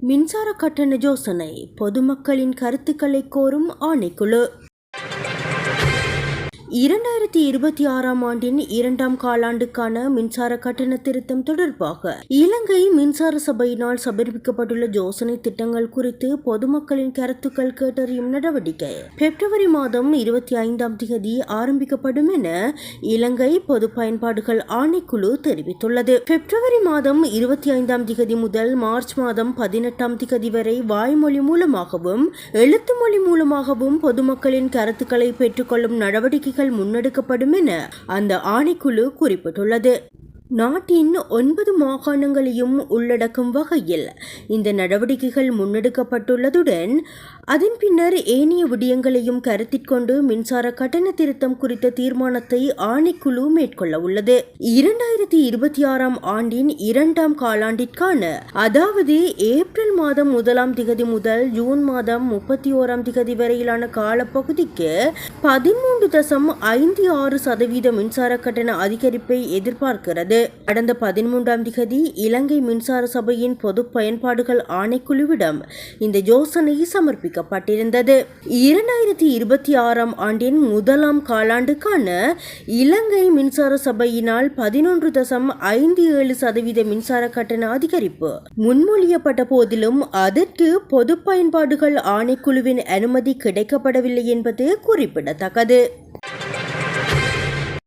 மின்சார கட்டண யோசனை பொதுமக்களின் கருத்துக்களை கோரும் ஆணைக்குழு. 2026ஆம் ஆண்டின் 2ஆம் காலாண்டுக்கான மின்சார கட்டண திருத்தம் தொடர்பாக இலங்கை மின்சார சபையினால் சமர்ப்பிக்கப்பட்டுள்ள யோசனை திட்டங்கள் குறித்து பொதுமக்களின் கருத்துக்கள் கேட்டறியும் நடவடிக்கை பிப்ரவரி மாதம் 25ஆம் தேதி ஆரம்பிக்கப்படும் என இலங்கை பொது பயன்பாடுகள் ஆணைக்குழு தெரிவித்துள்ளது. பிப்ரவரி மாதம் 25ஆம் தேதி முதல் மார்ச் மாதம் 18ஆம் தேதி வரை வாய்மொழி மூலமாகவும் எழுத்து மொழி மூலமாகவும் பொதுமக்களின் கருத்துக்களை பெற்றுக்கொள்ளும் நடவடிக்கை முன்னெடுக்கப்படும் என அந்த ஆணைக்குழு குறிப்பிட்டுள்ளது. நாட்டின் 9 மாகாணங்களையும் உள்ளடக்கும் வகையில் இந்த நடவடிக்கைகள் முன்னெடுக்கப்பட்டுள்ளதுடன் அதன் பின்னர் ஏனைய விடயங்களையும் கருத்திற்கொண்டு மின்சார கட்டண திருத்தம் குறித்த தீர்மானத்தை ஆணைக்குழு மேற்கொள்ள உள்ளது. 2026ஆம் ஆண்டின் 2ஆம் காலாண்டிற்கான அதாவது ஏப்ரல் மாதம் 1ஆம் தேதி முதல் ஜூன் மாதம் 31ஆம் தேதி வரையிலான காலப்பகுதிக்கு 13.56% மின்சார கட்டண அதிகரிப்பை எதிர்பார்க்கிறது. கடந்த 13ஆம் தேதி இலங்கை மின்சார சபையின் பொது பயன்பாடுகள் ஆணைக்குழுவிடம் இந்த யோசனை சமர்ப்பிக்கப்பட்டிருந்தது. 2026ஆம் ஆண்டின் 1ஆம் காலாண்டுக்கான இலங்கை மின்சார சபையினால் 11.57% மின்சார கட்டண அதிகரிப்பு முன்மொழியப்பட்ட போதிலும் அதற்கு பொது பயன்பாடுகள் ஆணைக்குழுவின் அனுமதி கிடைக்கப்படவில்லை என்பது குறிப்பிடத்தக்கது.